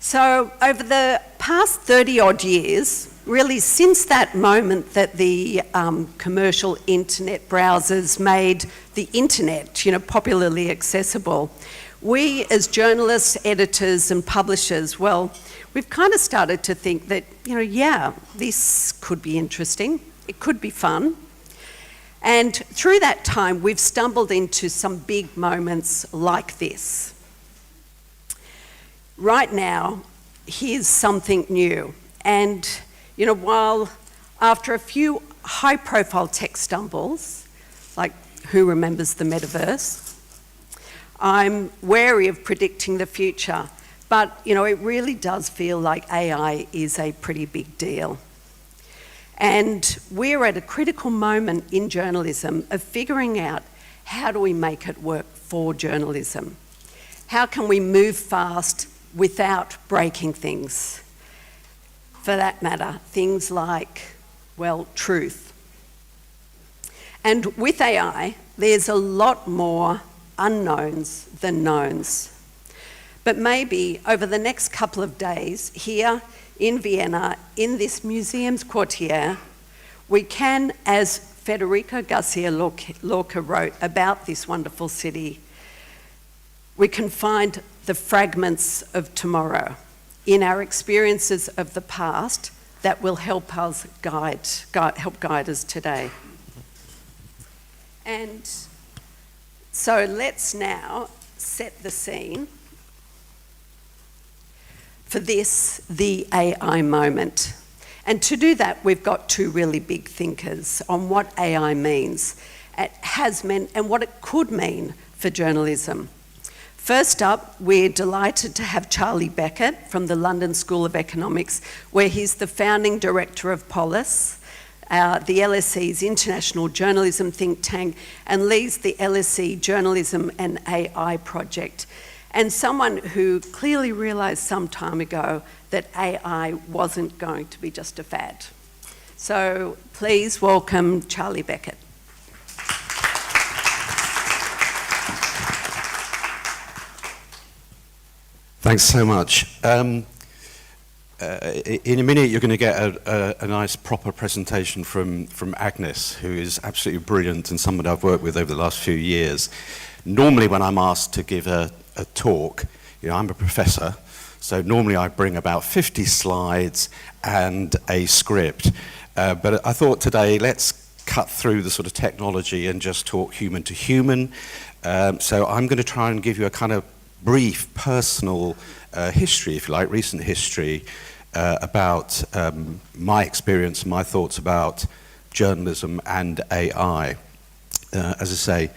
So over the past 30 odd years, really since that moment that the commercial internet browsers made the internet, popularly accessible, we as journalists, editors and publishers, well, we've kind of started to think that, this could be interesting, it could be fun. And through that time, we've stumbled into some big moments like this. Right now, here's something new. And, while after a few high-profile tech stumbles, like who remembers the metaverse, I'm wary of predicting the future. But, it really does feel like AI is a pretty big deal. And we're at a critical moment in journalism of figuring out how do we make it work for journalism? How can we move fast without breaking things? For that matter, things like, truth. And with AI, there's a lot more unknowns than knowns. But maybe over the next couple of days here in Vienna, in this museum's courtier, we can, as Federico Garcia Lorca wrote about this wonderful city, we can find the fragments of tomorrow in our experiences of the past that will help us guide us today. And so let's now set the scene for this, the AI moment. And to do that, we've got two really big thinkers on what AI means, it has meant, and what it could mean for journalism. First up, we're delighted to have Charlie Beckett from the London School of Economics, where he's the founding director of Polis, the LSE's international journalism think tank, and leads the LSE Journalism and AI project, and someone who clearly realised some time ago that AI wasn't going to be just a fad. So please welcome Charlie Beckett. Thanks so much. In a minute, you're going to get a nice, proper presentation from Agnes, who is absolutely brilliant and someone I've worked with over the last few years. Normally, when I'm asked to give a talk, I'm a professor, so normally I bring about 50 slides and a script. But I thought today, let's cut through the sort of technology and just talk human to human. So I'm going to try and give you a kind of brief personal history, if you like, recent history about my experience, my thoughts about journalism and AI. As I say,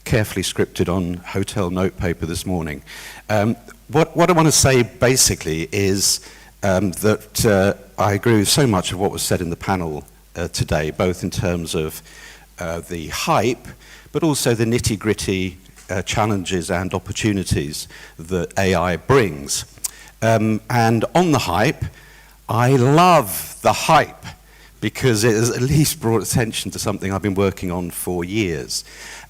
carefully scripted on hotel notepaper this morning. What I want to say basically is that I agree with so much of what was said in the panel today, both in terms of the hype, but also the nitty-gritty challenges and opportunities that AI brings. And on the hype, I love the hype because it has at least brought attention to something I've been working on for years.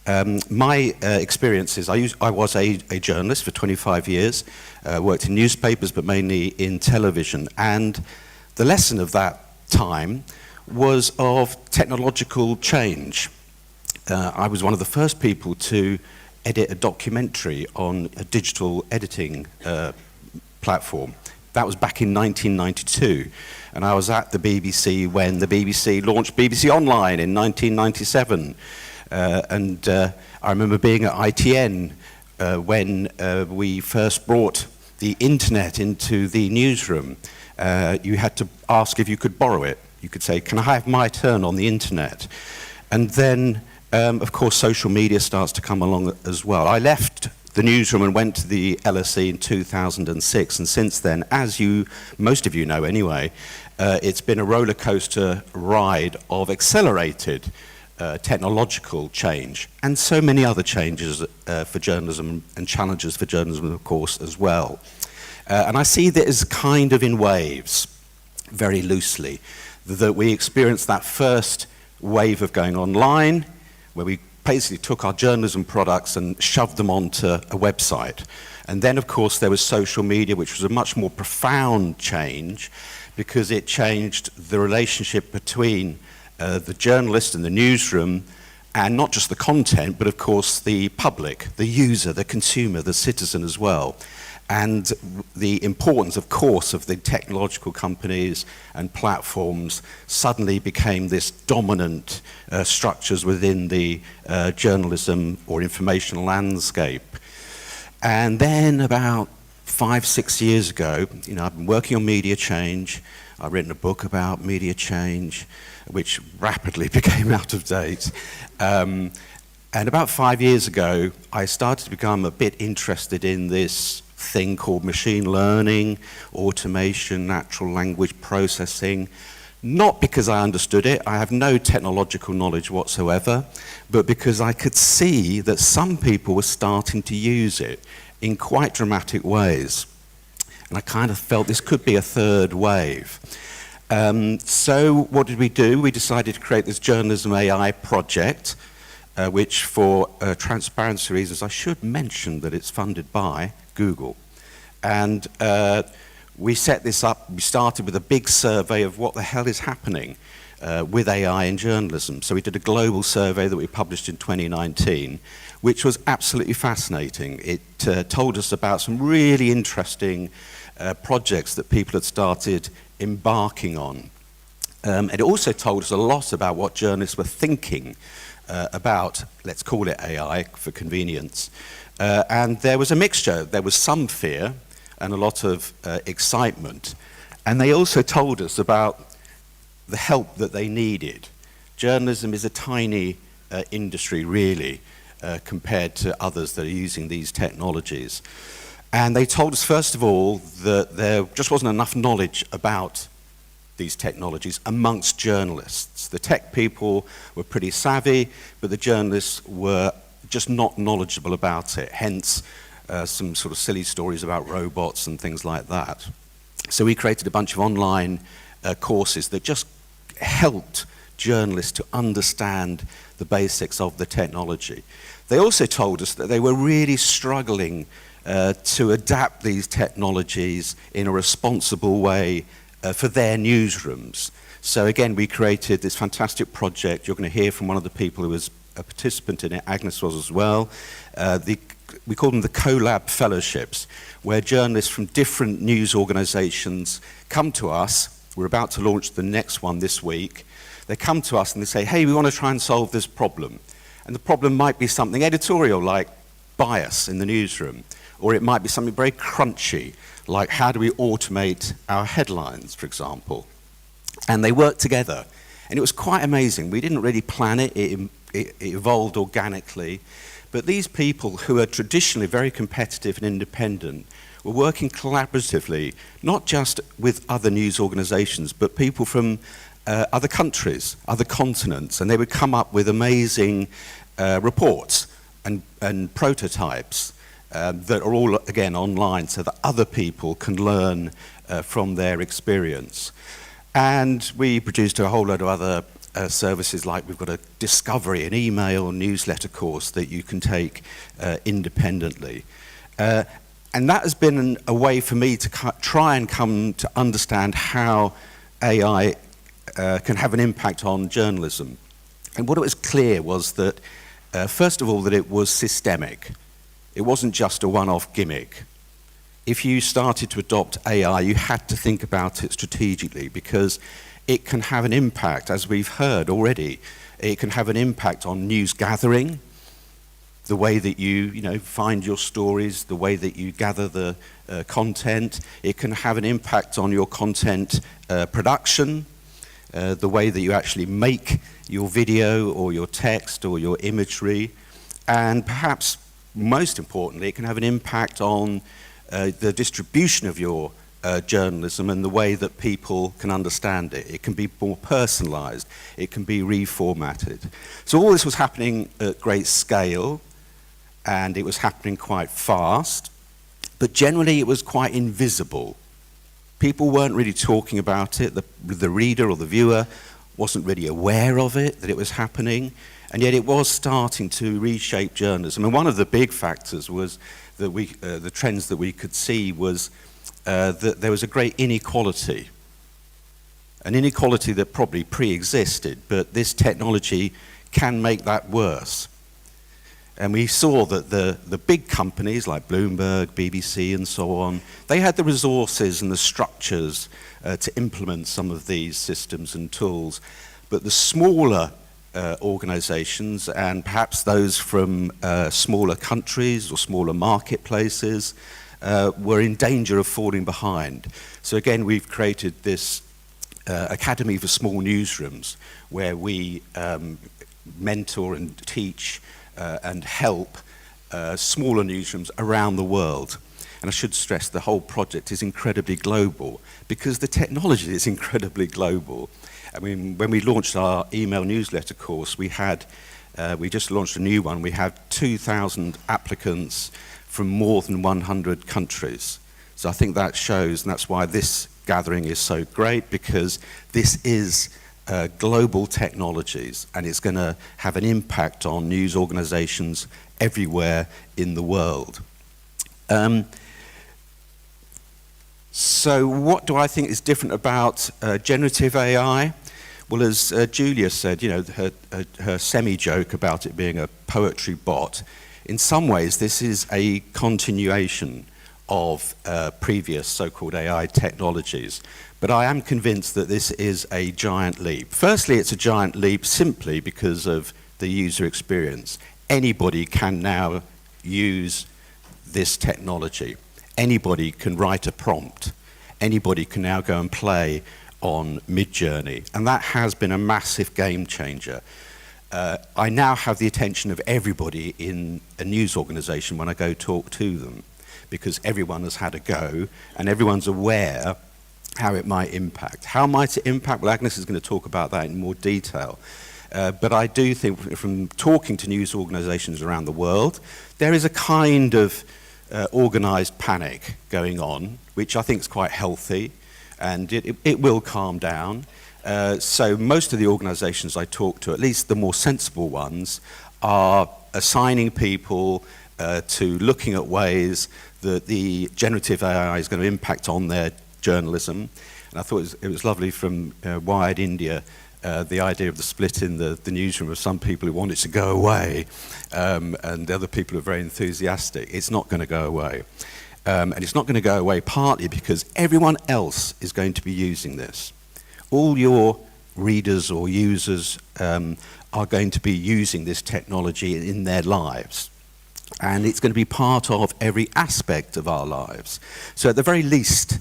My experience is I was a journalist for 25 years, worked in newspapers but mainly in television, and the lesson of that time was of technological change. I was one of the first people to edit a documentary on a digital editing platform. That was back in 1992, and I was at the BBC when the BBC launched BBC Online in 1997. I remember being at ITN when we first brought the internet into the newsroom. You had to ask if you could borrow it. You could say, can I have my turn on the internet? And then, of course, social media starts to come along as well. I left the newsroom and went to the LSE in 2006, and since then, as most of you know anyway, it's been a roller coaster ride of accelerated technological change, and so many other changes for journalism and challenges for journalism, of course, as well. And I see that as kind of in waves, very loosely, that we experienced that first wave of going online, where we basically took our journalism products and shoved them onto a website. And then, of course, there was social media, which was a much more profound change because it changed the relationship between the journalist and the newsroom, and not just the content, but of course the public, the user, the consumer, the citizen as well. And the importance, of course, of the technological companies and platforms suddenly became this dominant structures within the journalism or information landscape. And then about 5-6 years ago, I've been working on media change. I've written a book about media change, which rapidly became out of date. And about 5 years ago, I started to become a bit interested in this thing called machine learning, automation, natural language processing. Not because I understood it, I have no technological knowledge whatsoever, but because I could see that some people were starting to use it in quite dramatic ways. And I kind of felt this could be a third wave. So what did we do? We decided to create this Journalism AI project, which for transparency reasons, I should mention that it's funded by Google. And we set this up, we started with a big survey of what the hell is happening with AI in journalism. So we did a global survey that we published in 2019, which was absolutely fascinating. It told us about some really interesting projects that people had started embarking on. It also told us a lot about what journalists were thinking about, let's call it AI for convenience. And there was a mixture. There was some fear and a lot of excitement. And they also told us about the help that they needed. Journalism is a tiny industry, really, compared to others that are using these technologies. And they told us, first of all, that there just wasn't enough knowledge about these technologies amongst journalists. The tech people were pretty savvy, but the journalists were just not knowledgeable about it, hence some sort of silly stories about robots and things like that. So we created a bunch of online courses that just helped journalists to understand the basics of the technology. They also told us that they were really struggling to adapt these technologies in a responsible way for their newsrooms. So again, we created this fantastic project. You're going to hear from one of the people who was a participant in it, Agnes was as well. We call them the CoLab Fellowships, where journalists from different news organizations come to us. We're about to launch the next one this week. They come to us and they say, hey, we want to try and solve this problem. And the problem might be something editorial, like bias in the newsroom, or it might be something very crunchy, like how do we automate our headlines, for example. And they work together. And it was quite amazing. We didn't really plan it. It evolved organically. But these people who are traditionally very competitive and independent were working collaboratively, not just with other news organizations, but people from other countries, other continents. And they would come up with amazing reports and prototypes that are all, again, online so that other people can learn from their experience. And we produced a whole load of other services, like we've got a discovery, an email newsletter course that you can take independently. And that has been a way for me to try and come to understand how AI can have an impact on journalism. And what it was clear was that, first of all, that it was systemic. It wasn't just a one-off gimmick. If you started to adopt AI, you had to think about it strategically, because it can have an impact, as we've heard already. It can have an impact on news gathering, the way that you find your stories, the way that you gather the content. It can have an impact on your content production, the way that you actually make your video or your text or your imagery. And perhaps most importantly, it can have an impact on the distribution of your journalism and the way that people can understand it. It can be more personalized. It can be reformatted. So all this was happening at great scale, and it was happening quite fast, but generally it was quite invisible. People weren't really talking about it. The reader or the viewer wasn't really aware of it, that it was happening, and yet it was starting to reshape journalism. And one of the big factors was the trends that we could see was that there was a great inequality, an inequality that probably pre-existed, but this technology can make that worse. And we saw that the big companies like Bloomberg, BBC and so on, they had the resources and the structures to implement some of these systems and tools. But the smaller organizations, and perhaps those from smaller countries or smaller marketplaces, were in danger of falling behind. So again, we've created this Academy for Small Newsrooms, where we mentor and teach and help smaller newsrooms around the world. And I should stress the whole project is incredibly global because the technology is incredibly global. I mean, when we launched our email newsletter course, we just launched a new one. We had 2,000 applicants from more than 100 countries. So I think that shows, and that's why this gathering is so great, because this is global technologies, and it's going to have an impact on news organizations everywhere in the world. So what do I think is different about generative AI? Well, as Julia said, you know, her semi-joke about it being a poetry bot, in some ways this is a continuation of previous so-called AI technologies. But I am convinced that this is a giant leap. Firstly, it's a giant leap simply because of the user experience. Anybody can now use this technology. Anybody can write a prompt. Anybody can now go and play on Midjourney. And that has been a massive game changer. I now have the attention of everybody in a news organization when I go talk to them, because everyone has had a go and everyone's aware how it might impact. How might it impact? Well, Agnes is going to talk about that in more detail. But I do think from talking to news organizations around the world, there is a kind of organized panic going on, which I think is quite healthy, and it will calm down. So most of the organizations I talk to, at least the more sensible ones, are assigning people to looking at ways that the generative AI is going to impact on their journalism. And I thought it was lovely from Wired India, the idea of the split in the newsroom of some people who want it to go away, and other people are very enthusiastic. It's not going to go away. And it's not going to go away partly because everyone else is going to be using this. All your readers or users are going to be using this technology in their lives. And it's going to be part of every aspect of our lives. So at the very least,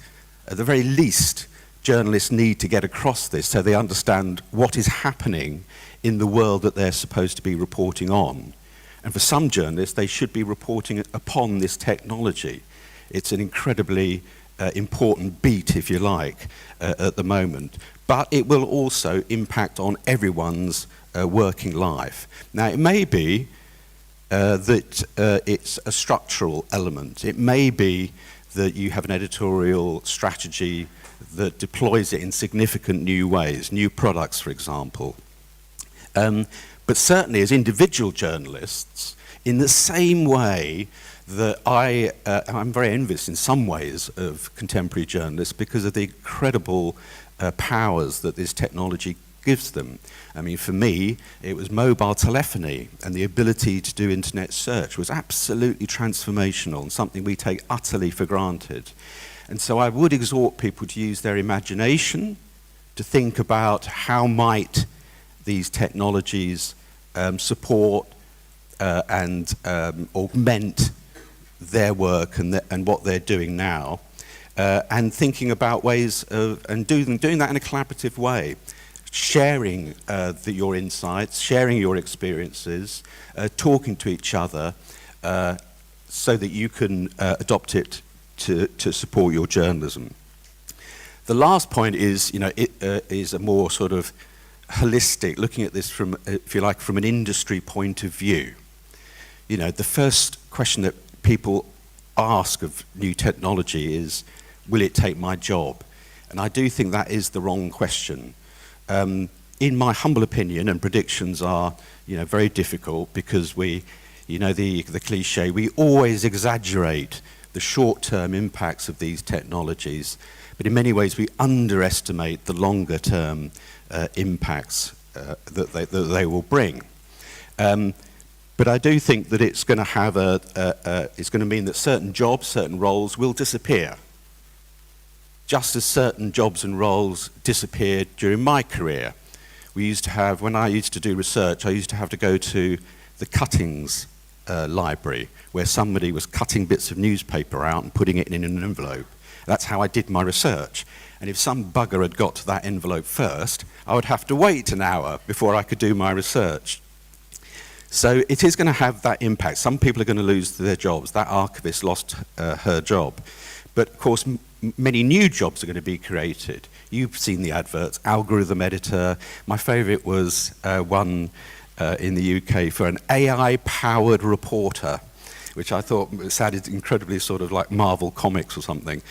journalists need to get across this so they understand what is happening in the world that they're supposed to be reporting on. And for some journalists, they should be reporting upon this technology. It's an incredibly important beat, if you like, at the moment. But it will also impact on everyone's working life. Now, it may be that it's a structural element. It may be that you have an editorial strategy that deploys it in significant new ways, new products, for example. But certainly as individual journalists, in the same way that I'm very envious in some ways of contemporary journalists because of the incredible powers that this technology gives them. I mean, for me, it was mobile telephony, and the ability to do internet search was absolutely transformational and something we take utterly for granted. And so I would exhort people to use their imagination to think about how might these technologies support and augment their work and what they're doing now, and thinking about ways of doing that in a collaborative way. Sharing your insights, sharing your experiences, talking to each other so that you can adopt it to support your journalism. The last point is, is a more sort of holistic, looking at this from, if you like, from an industry point of view. The first question that people ask of new technology is, will it take my job? And I do think that is the wrong question. In my humble opinion, and predictions are very difficult because we You know, the cliche, we always exaggerate the short-term impacts of these technologies, but in many ways we underestimate the longer-term impacts that they will bring. But I do think that it's going to have it's going to mean that certain jobs, certain roles will disappear. Just as certain jobs and roles disappeared during my career. We used to have, when I used to do research, I used to have to go to the cuttings library, where somebody was cutting bits of newspaper out and putting it in an envelope. That's how I did my research. And if some bugger had got to that envelope first, I would have to wait an hour before I could do my research. So it is going to have that impact. Some people are going to lose their jobs. That archivist lost her job. But of course, many new jobs are going to be created. You've seen the adverts, algorithm editor. My favorite was one in the UK for an AI-powered reporter, which I thought sounded incredibly sort of like Marvel Comics or something.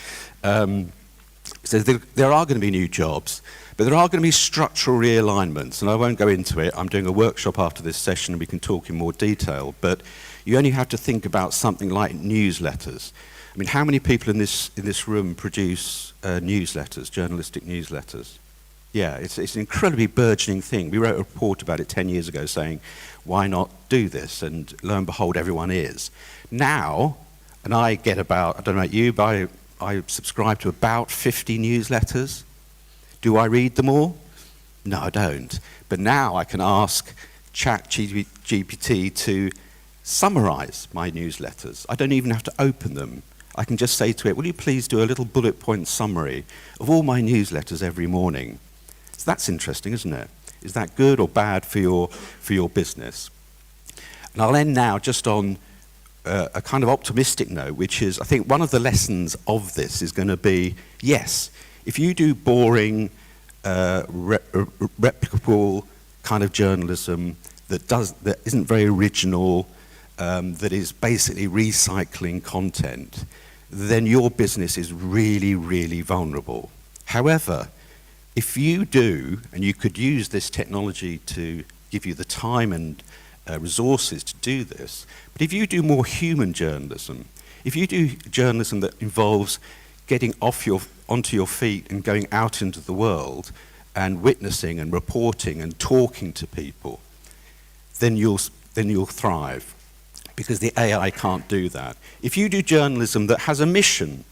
So there are going to be new jobs, but there are going to be structural realignments, and I won't go into it. I'm doing a workshop after this session, and we can talk in more detail, but you only have to think about something like newsletters. I mean, how many people in this room produce newsletters, journalistic newsletters? Yeah, it's an incredibly burgeoning thing. We wrote a report about it 10 years ago saying, why not do this? And lo and behold, everyone is. Now, and I get about, I don't know about you, but I subscribe to about 50 newsletters. Do I read them all? No, I don't. But now I can ask ChatGPT to summarize my newsletters. I don't even have to open them. I can just say to it, will you please do a little bullet point summary of all my newsletters every morning? So that's interesting, isn't it? Is that good or bad for your business? And I'll end now just on a kind of optimistic note, which is, I think one of the lessons of this is going to be, yes, if you do boring, replicable kind of journalism that isn't very original, that is basically recycling content, then your business is really, really vulnerable. However, if you do, and you could use this technology to give you the time and resources to do this, but if you do more human journalism, if you do journalism that involves getting onto your feet and going out into the world and witnessing and reporting and talking to people, then you'll thrive, because the AI can't do that. If you do journalism that has a mission,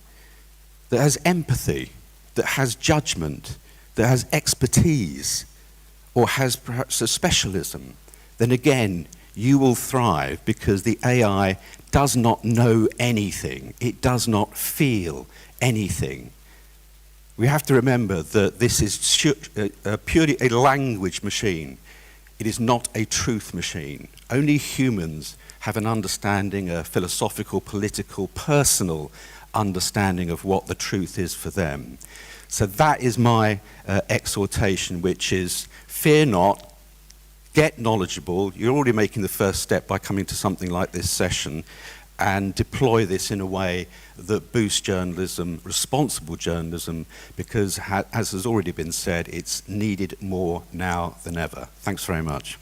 that has empathy, that has judgment, that has expertise, or has perhaps a specialism, then again, you will thrive, because the AI does not know anything. It does not feel anything. We have to remember that this is purely a language machine. It is not a truth machine. Only humans have an understanding, a philosophical, political, personal understanding of what the truth is for them. So that is my exhortation, which is, fear not, get knowledgeable. You're already making the first step by coming to something like this session, and deploy this in a way that boosts journalism, responsible journalism, because as has already been said, it's needed more now than ever. Thanks very much.